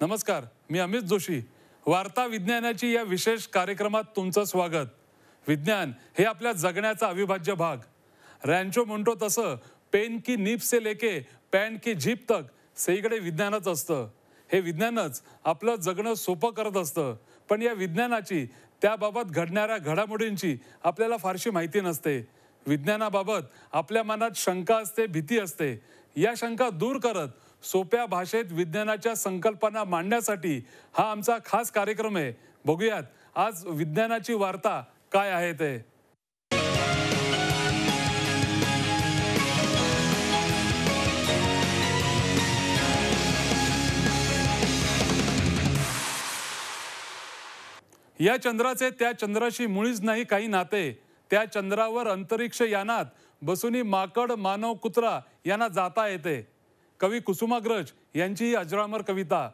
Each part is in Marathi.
नमस्कार, मी अमित जोशी. वार्ता विज्ञानाची या विशेष कार्यक्रमात तुमचं स्वागत. विज्ञान हे आपल्या जगण्याचा अविभाज्य भाग. रॅन्चो म्हणतो तसं पेन की नीब से लेके पॅन की जीप तक सगळीकडे विज्ञानच असतं. हे विज्ञानच आपलं जगणं सोपं करत असतं. पण या विज्ञानाची त्याबाबत घडणाऱ्या घडामोडींची आपल्याला फारशी माहिती नसते. विज्ञानाबाबत आपल्या मनात शंका असते, भीती असते. या शंका दूर करत सोप्या भाषेत विज्ञानाच्या संकल्पना मांडण्यासाठी हा आमचा खास कार्यक्रम आहे. बघूयात आज विज्ञानाची वार्ता काय आहे ते. या चंद्राचे त्या चंद्राशी मुळीच नाही काही नाते. त्या चंद्रावर अंतरिक्ष यानात बसूनी माकड, मानव, कुत्रा यांना जाता येते. कवी कुसुमाग्रज यांची ही अजरामर कविता.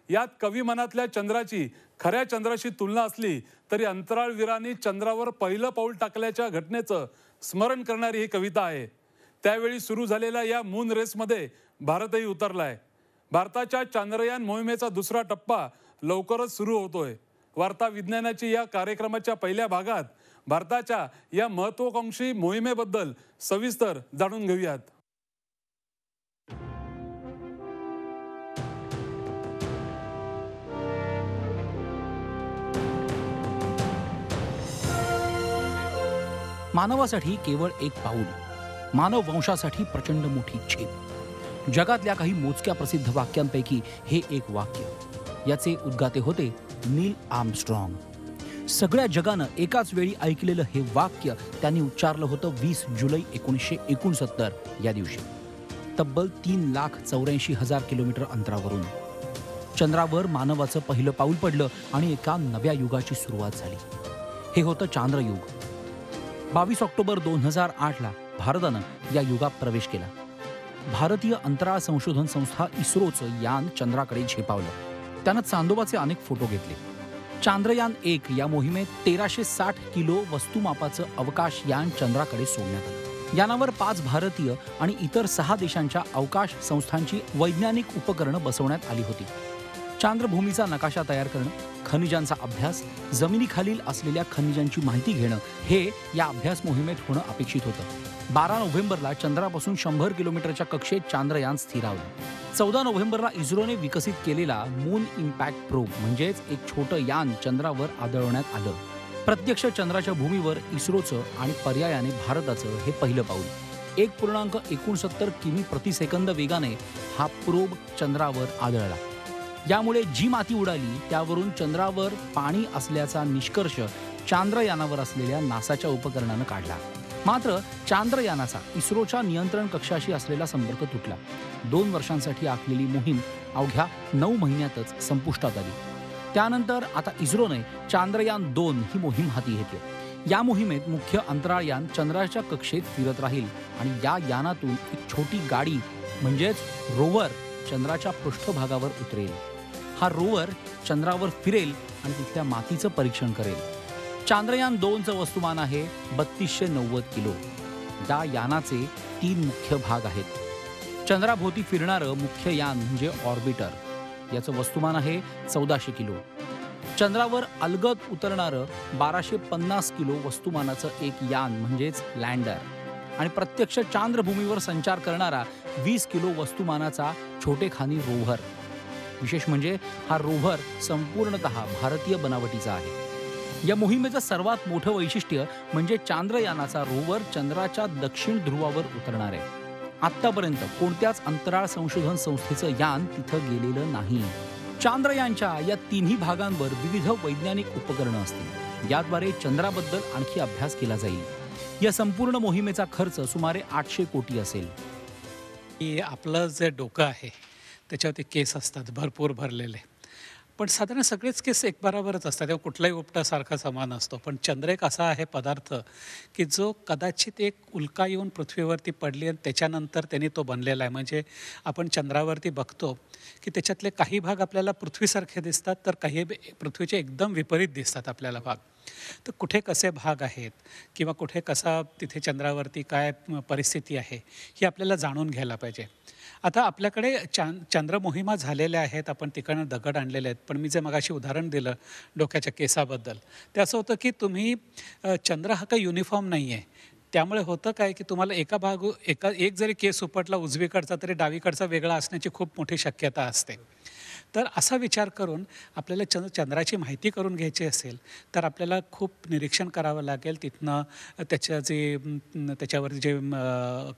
यात कवी मनातल्या चंद्राची खऱ्या चंद्राशी तुलना असली तरी अंतराळवीरांनी चंद्रावर पहिलं पाऊल टाकल्याच्या घटनेचं स्मरण करणारी ही कविता आहे. त्यावेळी सुरू झालेल्या या मून रेसमध्ये भारतही उतरलाय. भारताच्या चांद्रयान मोहिमेचा दुसरा टप्पा लवकरच सुरू होतोय. वार्ता विज्ञानाची या कार्यक्रमाच्या पहिल्या भागात भारताच्या या महत्त्वाकांक्षी मोहिमेबद्दल सविस्तर जाणून घेऊयात. मानवासाठी केवळ एक पाऊल, मानव वंशासाठी प्रचंड मोठी झेप. जगातल्या काही मोजक्या प्रसिद्ध वाक्यांपैकी हे एक वाक्य. याचे उद्गाते होते नील आर्मस्ट्रॉंग. सगळ्या जगानं एकाच वेळी ऐकलेलं हे वाक्य त्यांनी उच्चारलं होतं 20 जुलै 1969 या दिवशी. तब्बल 3,84,000 किलोमीटर अंतरावरून चंद्रावर मानवाचं पहिलं पाऊल पडलं आणि एका नव्या युगाची सुरुवात झाली. हे होतं चांद्रयुग. 22 ऑक्टोबर 2008ला भारतानं या युगात प्रवेश केला. भारतीय अंतराळ संशोधन संस्था इस्रोचं यान चंद्राकडे झेपावलं. त्यानं चांदोबाचे अनेक फोटो घेतले. चांद्रयान 1 या मोहिमेत 1360 किलो वस्तुमापाचं अवकाश यान चंद्राकडे सोडण्यात आलं. यानावर 5 भारतीय आणि इतर 6 देशांच्या अवकाश संस्थांची वैज्ञानिक उपकरणं बसवण्यात आली होती. चांद्रभूमीचा नकाशा तयार करणं, खनिजांचा अभ्यास, जमिनीखालील असलेल्या खनिजांची माहिती घेणं हे या अभ्यास मोहिमेत होणं अपेक्षित होतं. 12 नोव्हेंबरला चंद्रापासून 100 किलोमीटरच्या कक्षेत चांद्रयान स्थिरावलं. 14 नोव्हेंबरला इस्रोने विकसित केलेला मून इम्पॅक्ट प्रोब म्हणजेच एक छोटं यान चंद्रावर आदळवण्यात आलं. प्रत्यक्ष चंद्राच्या भूमीवर इस्रोचं आणि पर्यायाने भारताचं हे पहिलं पाऊल. 1.69 किमी प्रति सेकंद वेगाने हा प्रोब चंद्रावर आदळला. यामुळे जी माती उडाली त्यावरून चंद्रावर पाणी असल्याचा निष्कर्ष चांद्रयानावर असलेल्या नासाच्या उपकरणानं काढला. मात्र चांद्रयानाचा इस्रोच्या नियंत्रण कक्षाशी असलेला संपर्क तुटला. 2 वर्षांसाठी आखलेली मोहीम अवघ्या 9 महिन्यातच संपुष्टात आली. त्यानंतर आता इस्रोने चांद्रयान 2 ही मोहीम हाती घेतली. या मोहिमेत मुख्य अंतराळयान चंद्राच्या कक्षेत फिरत राहील आणि या यानातून एक छोटी गाडी म्हणजेच रोवर चंद्राच्या पृष्ठभागावर उतरेल. हा रोवर चंद्रावर फिरेल आणि तिथल्या मातीचं परीक्षण करेल. चांद्रयान 2चं वस्तुमान आहे 3290 किलो. या यानाचे 3 मुख्य भाग आहेत. चंद्राभोवती फिरणारं मुख्य यान म्हणजे ऑर्बिटर. याचं वस्तुमान आहे 1400 किलो. चंद्रावर अलगद उतरणारं 1250 किलो वस्तुमानाचं एक यान म्हणजेच लँडर आणि प्रत्यक्ष चांद्रभूमीवर संचार करणारा 20 किलो वस्तुमानाचा छोटेखानी रोव्हर. विशेष म्हणजे हा रोव्हर संपूर्णतः भारतीय बनावटीचा आहे. या मोहिमेचं सर्वात मोठं वैशिष्ट्य म्हणजे चांद्रयानाचा रोव्हर चंद्राच्या दक्षिण ध्रुवावर उतरणार आहे. आत्तापर्यंत कोणत्याच अंतराळ संशोधन संस्थेचं यान तिथं गेलेलं नाही. चांद्रयानच्या या 3ही भागांवर विविध वैज्ञानिक उपकरणं असतील. याद्वारे चंद्राबद्दल आणखी अभ्यास केला जाईल. या संपूर्ण मोहिमेचा खर्च सुमारे 800 कोटी असेल. आपलं जे डोकं आहे त्याच्यावरती केस असतात भरपूर भरलेले, पण साधारण सगळेच केस एक बरोबरच असतात. तेव्हा कुठलाही उपटा सारखा समान असतो. पण चंद्र एक असा आहे पदार्थ की जो कदाचित एक उल्का येऊन पृथ्वीवरती पडली आणि त्याच्यानंतर त्यांनी तो बनलेला आहे. म्हणजे आपण चंद्रावरती बघतो की त्याच्यातले काही भाग आपल्याला पृथ्वीसारखे दिसतात, तर काही पृथ्वीचे एकदम विपरीत दिसतात आपल्याला भाग. तर कुठे कसे भाग आहेत किंवा कुठे कसा तिथे चंद्रावरती काय परिस्थिती आहे ही आपल्याला जाणून घ्यायला पाहिजे. आता आपल्याकडे चंद्र मोहिमा झालेल्या आहेत, आपण तिकडनं दगड आणलेले आहेत. पण मी जे मगाशी उदाहरण दिलं डोक्याच्या केसाबद्दल, ते असं होतं की तुम्ही चंद्र हा काही युनिफॉर्म नाही आहे. त्यामुळे होतं काय की तुम्हाला एक जरी केस उपटला उजवीकडचा तरी डावीकडचा वेगळा असण्याची खूप मोठी शक्यता असते. तर असा विचार करून आपल्याला चंद्राची माहिती करून घ्यायची असेल तर आपल्याला खूप निरीक्षण करावं लागेल. तिथनं त्याच्यावर जे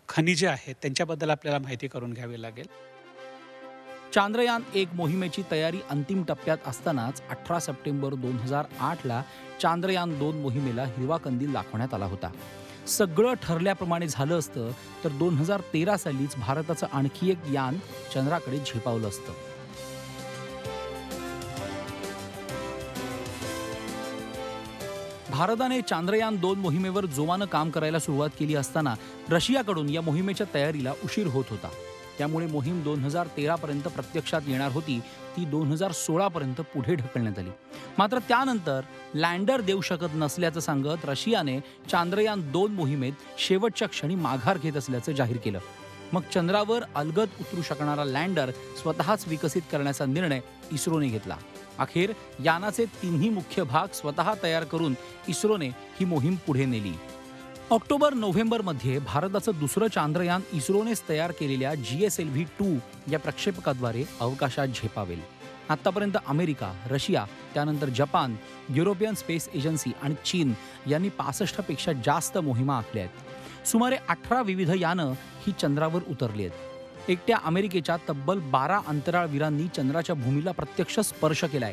खनिजे आहेत त्यांच्याबद्दल आपल्याला माहिती करून घ्यावी लागेल. चांद्रयान 1 मोहिमेची तयारी अंतिम टप्प्यात असतानाच 18 सप्टेंबर 2008ला चांद्रयान 2 मोहिमेला हिरवा कंदील दाखवण्यात आला होता. सगळं ठरल्याप्रमाणे झालं असतं तर 2013 सालीच भारताचं आणखी एक यान चंद्राकडे झेपावलं असतं. भारताने चांद्रयान 2 मोहिमेवर जोमानं काम करायला सुरुवात केली असताना रशियाकडून या मोहिमेच्या तयारीला उशीर होत होता. त्यामुळे मोहीम 2013 पर्यंत प्रत्यक्षात येणार होती ती 2016 पर्यंत पुढे ढकलण्यात आली. मात्र त्यानंतर लँडर देऊ शकत नसल्याचं सांगत रशियाने चांद्रयान 2 मोहिमेत शेवटच्या क्षणी माघार घेत असल्याचं जाहीर केलं. मग चंद्रावर अलगद उतरू शकणारा लँडर स्वतःच विकसित करण्याचा निर्णय इस्रोने घेतला. अखेर यानाचे तिन्ही मुख्य भाग स्वतः तयार करून इस्रोने ही मोहीम पुढे नेली. ऑक्टोबर-नोव्हेंबरमध्ये भारताचं दुसरं चांद्रयान इस्रोनेच तयार केलेल्या GSLV-2 या प्रक्षेपकाद्वारे अवकाशात झेपावेल. आतापर्यंत अमेरिका, रशिया, त्यानंतर जपान, युरोपियन स्पेस एजन्सी आणि चीन यांनी 65पेक्षा जास्त मोहिमा आखल्या आहेत. सुमारे 18 विविध यानं ही चंद्रावर उतरली आहेत. एकट्या अमेरिकेच्या तब्बल 12 अंतराळवीरांनी चंद्राच्या भूमीला प्रत्यक्ष स्पर्श केलाय.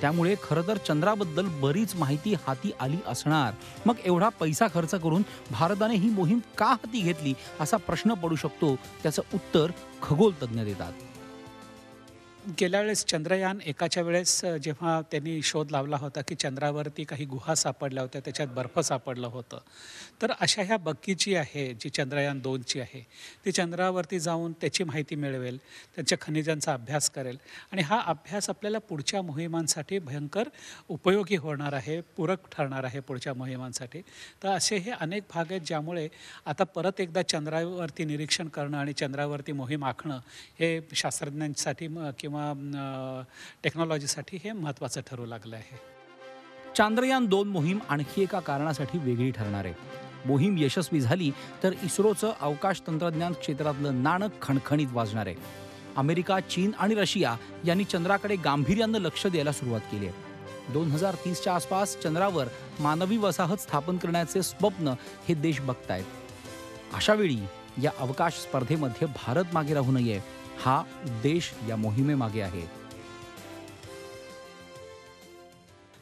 त्यामुळे खरं तर चंद्राबद्दल बरीच माहिती हाती आली असणार. मग एवढा पैसा खर्च करून भारताने ही मोहीम का हाती घेतली असा प्रश्न पडू शकतो. त्याचं उत्तर खगोलतज्ञ देतात. गेल्या वेळेस चंद्रयान एकाच्या वेळेस जेव्हा त्यांनी शोध लावला होता की चंद्रावरती काही गुहा सापडल्या होत्या, त्याच्यात बर्फ सापडलं होतं, तर अशा ह्या बग्गी जी आहे, जी चंद्रयान 2ची आहे, ती चंद्रावरती जाऊन त्याची माहिती मिळवेल, त्यांच्या खनिजांचा अभ्यास करेल आणि हा अभ्यास आपल्याला पुढच्या मोहिमांसाठी भयंकर उपयोगी होणार आहे, पूरक ठरणार आहे पुढच्या मोहिमांसाठी. तर असे हे अनेक भाग आहेत ज्यामुळे आता परत एकदा चंद्रावरती निरीक्षण करणं आणि चंद्रावरती मोहीम आखणं हे शास्त्रज्ञांसाठी किंवा टेक्नॉलॉजीसाठी हे महत्त्वाचं ठरू लागलं आहे. चांद्रयान 2 मोहीम आणखी एका कारणासाठी वेगळी ठरणार आहे. मोहीम यशस्वी झाली तर इस्रोचं अवकाश तंत्रज्ञान क्षेत्रातलं नाणं खणखणीत वाजणार आहे. अमेरिका, चीन आणि रशिया यांनी चंद्राकडे गांभीर्यानं लक्ष द्यायला सुरुवात केली आहे. 2030च्या आसपास चंद्रावर मानवी वसाहत स्थापन करण्याचे स्वप्न हे देश बघतायत. अशावेळी या अवकाश स्पर्धेमध्ये भारत मागे राहू नये हा उद्देश या मोहिमेमागे आहे.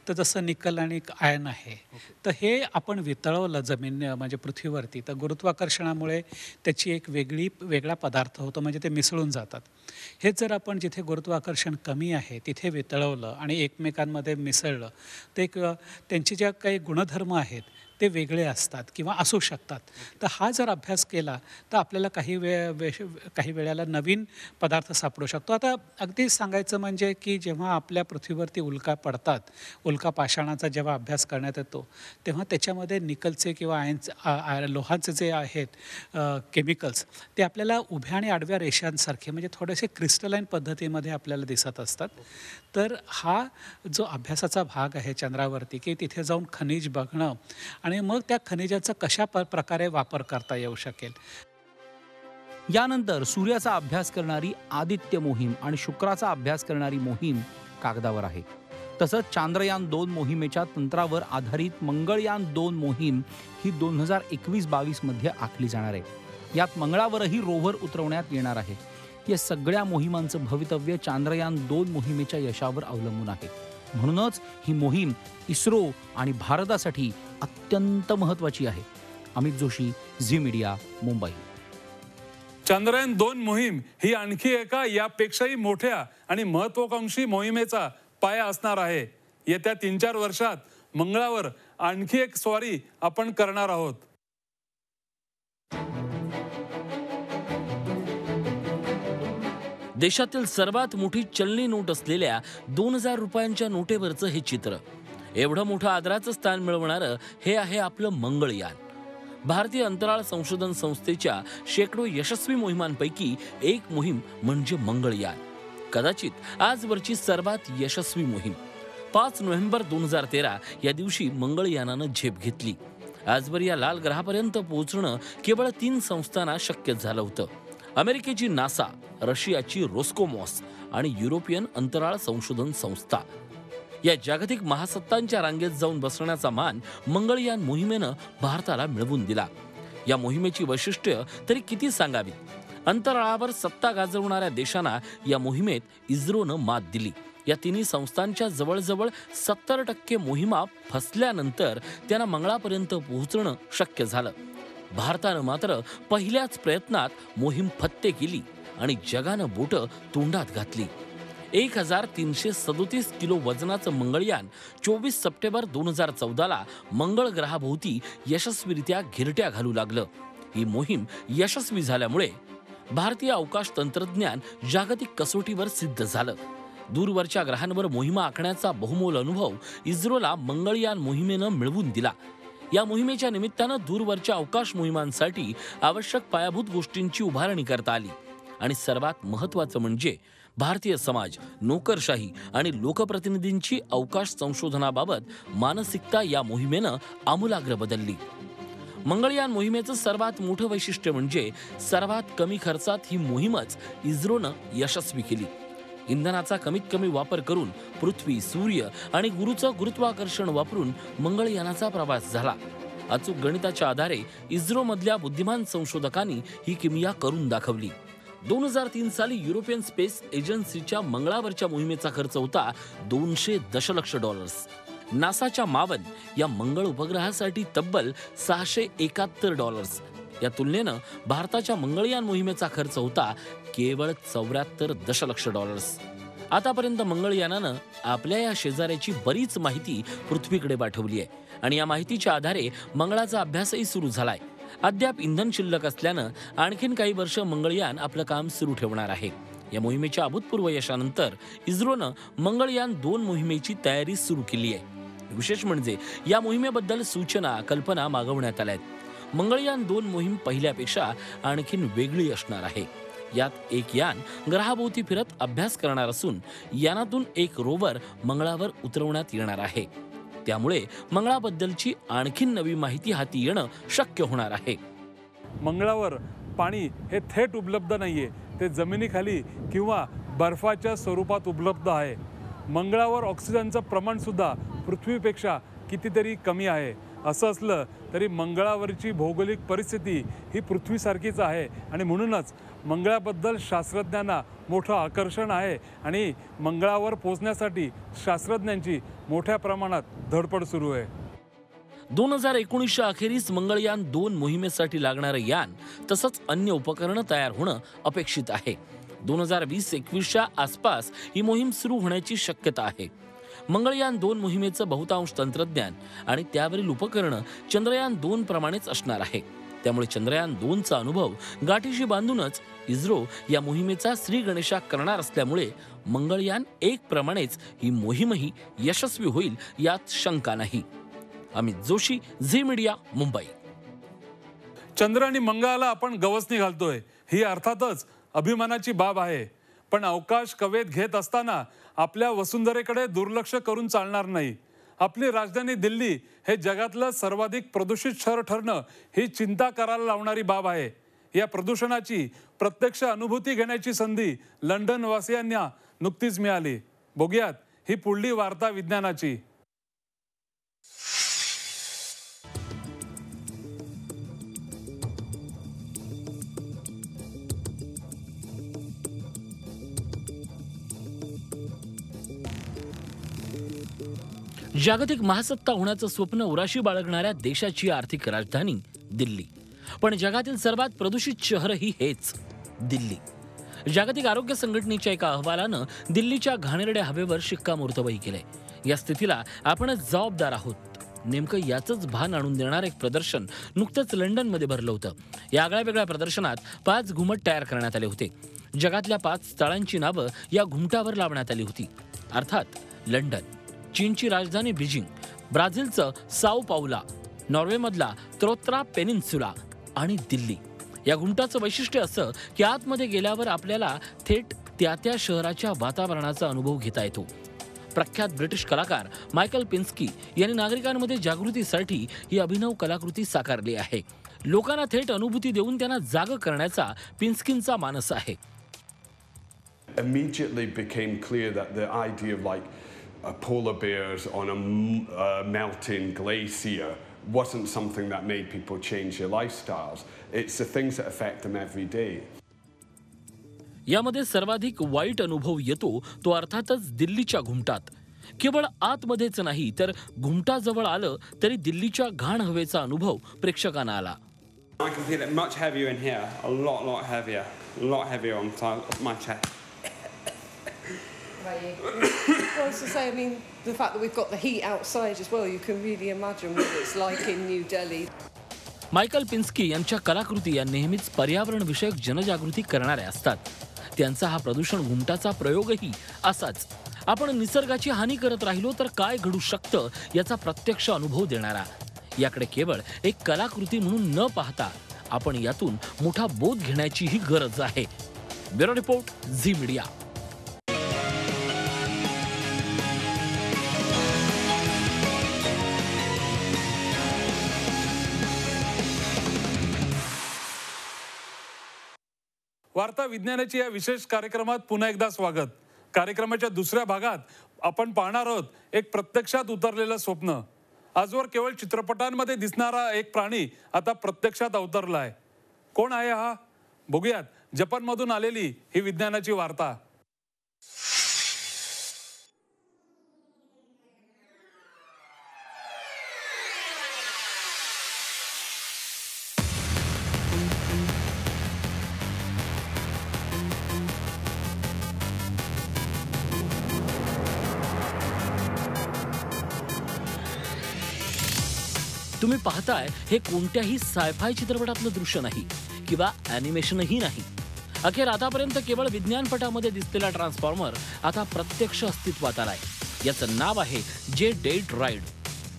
तर जसं निकल आणि आयन आहे, तर हे आपण वितळवलं जमीन म्हणजे पृथ्वीवरती, तर गुरुत्वाकर्षणामुळे त्याची एक वेगळा पदार्थ होतो, म्हणजे ते मिसळून जातात. हेच जर आपण जिथे गुरुत्वाकर्षण कमी आहे तिथे वितळवलं आणि एकमेकांमध्ये मिसळलं, ते त्यांचे ज्या काही गुणधर्म आहेत ते वेगळे असतात किंवा असू शकतात. तर हा जर अभ्यास केला तर आपल्याला काही वेळेला नवीन पदार्थ सापडू शकतो. आता अगदी सांगायचं म्हणजे की जेव्हा आपल्या पृथ्वीवरती उल्का पडतात, उल्का पाषाणाचा जेव्हा अभ्यास करण्यात येतो तेव्हा त्याच्यामध्ये निकलचे किंवा लोहाचे जे आहेत केमिकल्स ते आपल्याला उभ्या आणि आडव्या रेषांसारखे म्हणजे थोडेसे क्रिस्टलाईन पद्धतीमध्ये आपल्याला दिसत असतात. तर हा जो अभ्यासाचा भाग आहे चंद्रावरती की तिथे जाऊन खनिज बघणं आणि मग त्या खनिजाचा कशा प्रकारे वापर करता येऊ शकेल. यानंतर सूर्याचा अभ्यास करणारी आदित्य मोहीम आणि शुक्राचा अभ्यास करणारी मोहीम कागदावर आहे. तसंच चांद्रयान 2 मोहिमेच्या तंत्रावर आधारित मंगळयान 2 मोहीम ही 2021-22 मध्ये आखली जाणार आहे. यात मंगळावरही रोव्हर उतरवण्यात येणार आहे. या सगळ्या मोहिमांचं भवितव्य चांद्रयान 2 मोहिमेच्या यशावर अवलंबून आहे. म्हणूनच ही मोहीम इस्रो आणि भारतासाठी अत्यंत महत्त्वाची आहे. अमित जोशी, झी मीडिया, मुंबई. चांद्रयान 2 मोहीम ही आणखी एका यापेक्षाही मोठ्या आणि महत्त्वाकांक्षी मोहिमेचा पाया असणार आहे. येत्या 3-4 वर्षात मंगळावर आणखी एक स्वारी आपण करणार आहोत. देशातील सर्वात मोठी चलनी नोट असलेल्या 2000 रुपयांच्या नोटेवरचं हे चित्र. एवढं मोठं आदराचं स्थान मिळवणारं हे आहे आपलं मंगळयान. भारतीय अंतराळ संशोधन संस्थेच्या शेकडो यशस्वी मोहिमांपैकी एक मोहीम म्हणजे मंगळयान. कदाचित आजवरची सर्वात यशस्वी मोहीम. 5 नोव्हेंबर 2013 या दिवशी मंगळयानानं झेप घेतली. आजवर या लाल ग्रहापर्यंत पोहोचणं केवळ 3 संस्थांना शक्य झालं होतं. अमेरिकेची नासा, रशियाची रोस्कोमॉस आणि युरोपियन अंतराळ संशोधन संस्था. या जागतिक महासत्तांच्या रांगेत जाऊन बसण्याचा मान मंगळयान मोहिमेनं भारताला मिळवून दिला. या मोहिमेची वैशिष्ट्य तरी किती सांगावीत. अंतराळावर सत्ता गाजवणाऱ्या देशांना या मोहिमेत इस्रोनं मात दिली. या तिन्ही संस्थांच्या जवळजवळ 70% मोहिमा फसल्यानंतर त्यांना मंगळापर्यंत पोहोचणं शक्य झालं. भारतानं मात्र पहिल्याच प्रयत्नात मोहीम फत्ते केली आणि जगानं बोटं तोंडात घातली. 1337 किलो वजनाचं मंगळयान 24 सप्टेंबर 2014ला मंगळ ग्रहाभोवती यशस्वीरित्या घिरट्या घालू लागलं. ही मोहीम यशस्वी झाल्यामुळे भारतीय अवकाश तंत्रज्ञान जागतिक कसोटीवर सिद्ध झालं. दूरवरच्या ग्रहांवर मोहिमा आखण्याचा बहुमोल अनुभव इस्रोला मंगळयान मोहिमेनं मिळवून दिला. या मोहिमेच्या निमित्तानं दूरवरच्या अवकाश मोहिमांसाठी आवश्यक पायाभूत गोष्टींची उभारणी करता आली. आणि सर्वात महत्त्वाचं म्हणजे भारतीय समाज, नोकरशाही आणि लोकप्रतिनिधींची अवकाश संशोधनाबाबत मानसिकता या मोहिमेनं आमूलाग्र बदलली. मंगळयान मोहिमेचं सर्वात मोठं वैशिष्ट्य म्हणजे सर्वात कमी खर्चात ही मोहीमच इस्रोनं यशस्वी केली. इंधनाचा कमीत कमी वापर करून पृथ्वी, सूर्य आणि गुरूचं गुरुत्वाकर्षण वापरून मंगळयानाचा प्रवास झाला. अचूक गणिताच्या आधारे इस्रोमधल्या बुद्धिमान संशोधकांनी ही किमया करून दाखवली. 2003 साली युरोपियन स्पेस एजन्सीच्या मंगळावरच्या मोहिमेचा खर्च होता $200 दशलक्ष. नासाच्या मावन या मंगळ उपग्रहासाठी तब्बल $671. या तुलनेनं भारताच्या मंगळयान मोहिमेचा खर्च होता केवळ $74 दशलक्ष. आतापर्यंत मंगळयानानं आपल्या या शेजाऱ्याची बरीच माहिती पृथ्वीकडे पाठवली आहे आणि या माहितीच्या आधारे मंगळाचा अभ्यासही सुरू झालाय. अद्याप इंधन शिल्लक असल्यानं आणखीन काही वर्ष मंगळयान आपलं काम सुरू ठेवणार आहे. या मोहिमेच्या अभूतपूर्व यशानंतर इस्रोनं मंगळयान 2 मोहिमेची तयारी सुरू केली आहे. विशेष म्हणजे या मोहिमेबद्दल सूचना, कल्पना मागवण्यात आल्या आहेत. मंगळयान 2 मोहीम पहिल्यापेक्षा आणखीन वेगळी असणार आहे. यात एक यान ग्रहाभोवती फिरत अभ्यास करणार असून यानातून एक रोवर मंगळावर उतरवण्यात येणार आहे. त्यामुळे मंगळाबद्दलची आणखीन नवी माहिती हाती येणं शक्य होणार आहे. मंगळावर पाणी हे थेट उपलब्ध नाहीये, ते जमिनीखाली किंवा बर्फाच्या स्वरूपात उपलब्ध आहे. मंगळावर ऑक्सिजनचं प्रमाण सुद्धा पृथ्वीपेक्षा कितीतरी कमी आहे. असं असलं तरी मंगळावरची भौगोलिक परिस्थिती ही पृथ्वीसारखीच आहे आणि म्हणूनच मंगळाबद्दल शास्त्रज्ञांना मोठं आकर्षण आहे आणि मंगळावर पोहोचण्यासाठी शास्त्रज्ञांची मोठ्या प्रमाणात धडपड सुरू आहे. 2019च्या अखेरीस मंगळयान 2 मोहिमेसाठी लागणारं यान तसंच अन्य उपकरणं तयार होणं अपेक्षित आहे. 2020-21च्या आसपास ही मोहीम सुरू होण्याची शक्यता आहे. मंगळयान 2 मोहिमेचं बहुतांश तंत्रज्ञान आणि त्यावरील उपकरणं चंद्रयान 2 प्रमाणेच असणार आहे. त्यामुळे चंद्रयान 2चा अनुभव गाठीशी बांधूनच इस्रो या मोहिमेचा श्रीगणेशा करणार असल्यामुळे मंगळयान 1 प्रमाणेच ही मोहीमही यशस्वी होईल यात शंका नाही. अमित जोशी, झी मीडिया, मुंबई. चंद्र आणि मंगळाला आपण गवसणी घालतोय ही अर्थातच अभिमानाची बाब आहे. पण अवकाश कवेत घेत असताना आपल्या वसुंधरेकडे दुर्लक्ष करून चालणार नाही. आपली राजधानी दिल्ली हे जगातलं सर्वाधिक प्रदूषित शहर ठरणं ही चिंता करायला लावणारी बाब आहे. या प्रदूषणाची प्रत्यक्ष अनुभूती घेण्याची संधी लंडन वासियांना नुकतीच मिळाली. बघूयात ही पुढली वार्ता विज्ञानाची. जागतिक महासत्ता होण्याचं स्वप्न उराशी बाळगणाऱ्या देशाची आर्थिक राजधानी दिल्ली. पण जगातील सर्वात प्रदूषित शहरही हेच दिल्ली. जागतिक आरोग्य संघटनेच्या एका अहवालानं दिल्लीच्या घाणेरड्या हवेवर शिक्कामोर्तबही केलंय. या स्थितीला आपणच जबाबदार आहोत. नेमकं याचंच भान आणून देणार एक प्रदर्शन नुकतंच लंडनमध्ये भरलं होतं. या आगळ्या प्रदर्शनात 5 घुमट तयार करण्यात आले होते. जगातल्या 5 स्थळांची नावं या घुमटावर लावण्यात आली होती. अर्थात लंडन, चीनची राजधानी बीजिंग, ब्राझीलचं साओ पावला, नॉर्वेमधला त्रोत्रा पेनिन्सुला आणि दिल्ली. या घुमटाचं वैशिष्ट्य असं की आतमध्ये गेल्यावर आपल्याला थेट त्या शहराच्या वातावरणाचा अनुभव घेता येतो. प्रख्यात ब्रिटिश कलाकार मायकल पिन्स्की यांनी नागरिकांमध्ये जागृतीसाठी ही अभिनव कलाकृती साकारली आहे. लोकांना थेट अनुभूती देऊन त्यांना जाग करण्याचा पिन्स्कींचा मानस आहे. Immediately became clear that the idea of polar bears on a melting glacier wasn't something that made people change their lifestyles. It's the things that affect them every day. यामध्ये सर्वाधिक वाईट अनुभव येतो तो अर्थातच दिल्लीच्या घुमटात. केवळ आतमध्येच नाही तर घुमटाजवळ आलं तरी दिल्लीच्या घाण हवेचा अनुभव प्रेक्षकांना आला. I can feel it much heavier in here, a lot heavier, a lot heavier on my chest. Well, as I say, I mean, the fact that we've got the heat outside as well, you can really imagine what it's like in New Delhi. Michael Pinsky यांच्या कलाकृती या नेहमीच पर्यावरणविषयक जनजागृती करणाऱ्या असतात. त्यांचा हा प्रदूषण घुमटाचा प्रयोगही असाच. आपण निसर्गाची हानी करत राहिलो तर काय घडू शकतं याचा प्रत्यक्ष अनुभव देणारा. याकडे केवळ एक कलाकृती म्हणून न पाहता आपण यातून मोठा बोध घेण्याचीही गरज आहे. Bureau report, Zee Media. वार्ता विज्ञानाची या विशेष कार्यक्रमात पुन्हा एकदा स्वागत. कार्यक्रमाच्या दुसऱ्या भागात आपण पाहणार आहोत एक प्रत्यक्षात उतरलेलं स्वप्न. आजवर केवळ चित्रपटांमध्ये दिसणारा एक प्राणी आता प्रत्यक्षात अवतरलाय. कोण आहे हा? बघूयात जपानमधून आलेली ही विज्ञानाची वार्ता. तुम्ही पाहताय हे कोणत्याही सायफाय चित्रपटातलं दृश्य नाही किंवा ॲनिमेशनही नाही. अखेर आतापर्यंत केवळ विज्ञानपटामध्ये दिसलेला ट्रान्सफॉर्मर आता प्रत्यक्ष अस्तित्वात आलाय. याचं नाव आहे जे-डेट-राईड.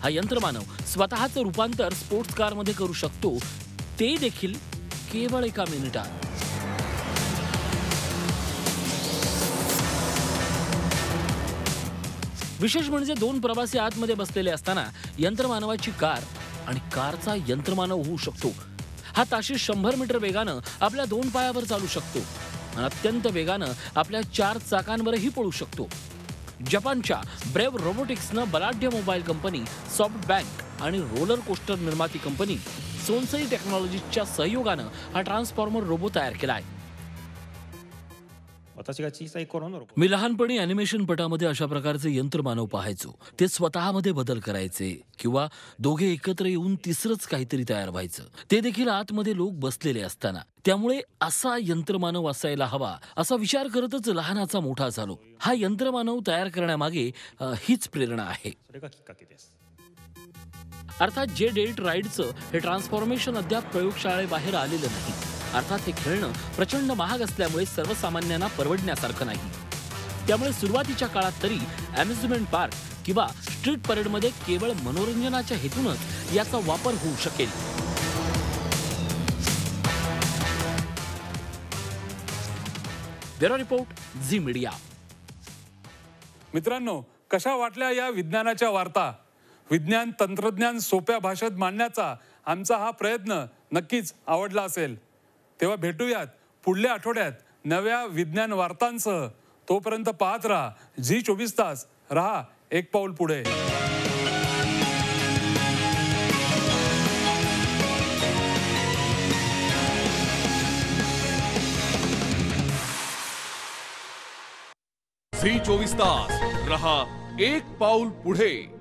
हा यंत्रमानव स्वतःचं रूपांतर स्पोर्ट्स कारमध्ये करू शकतो, ते देखील केवळ 1 मिनिटात. विशेष म्हणजे 2 प्रवासी आतमध्ये बसलेले असताना यंत्रमानवाची कार आणि कारचा यंत्रमानव होऊ शकतो. हा ताशी 100 मीटर वेगानं आपल्या 2 पायावर चालू शकतो आणि अत्यंत वेगानं आपल्या 4 चाकांवरही पळू शकतो. जपानच्या ब्रेव्ह रोबोटिक्सनं बलाढ्य मोबाईल कंपनी सॉफ्टबँक आणि रोलर कोस्टर निर्माती कंपनी सोन्सई टेक्नॉलॉजीच्या सहयोगानं हा ट्रान्सफॉर्मर रोबो तयार केलाय. मी लहानपणी ॲनिमेशन पटामध्ये अशा प्रकारचे यंत्रमानव पाहायचो. ते स्वतःमध्ये बदल करायचे किंवा दोघे एकत्र येऊन तिसरंच काहीतरी तयार व्हायचं, ते देखील आतमध्ये लोक बसलेले असताना. त्यामुळे असा यंत्रमानव असायला हवा असा विचार करतच लहानाचा मोठा झालो. हा यंत्रमानव तयार करण्यामागे हीच प्रेरणा आहे. अर्थात जे-डेट-राईडचं हे ट्रान्सफॉर्मेशन अद्याप प्रयोगशाळेबाहेर आलेलं नाही. अर्थात हे खेळणं प्रचंड महाग असल्यामुळे सर्वसामान्यांना परवडण्यासारखं नाही. त्यामुळे सुरुवातीच्या काळात तरी अम्युजमेंट पार्क किंवा स्ट्रीट परेडमध्ये केवळ मनोरंजनाच्या हेतूनच याचा वापर होऊ शकेल. Bureau report, Zee Media. मित्रांनो, कशा वाटल्या या विज्ञानाच्या वार्ता? विज्ञान तंत्रज्ञान सोप्या भाषेत मांडण्याचा आमचा हा प्रयत्न नक्कीच आवडला असेल. तेव्हा भेटूयात पुढल्या आठवड्यात नव्या विज्ञान वार्तांसह. तोपर्यंत पाहत राहा झी 24 तास. रहा एक पाऊल पुढे. झी 24 तास रहा एक पाऊल पुढे.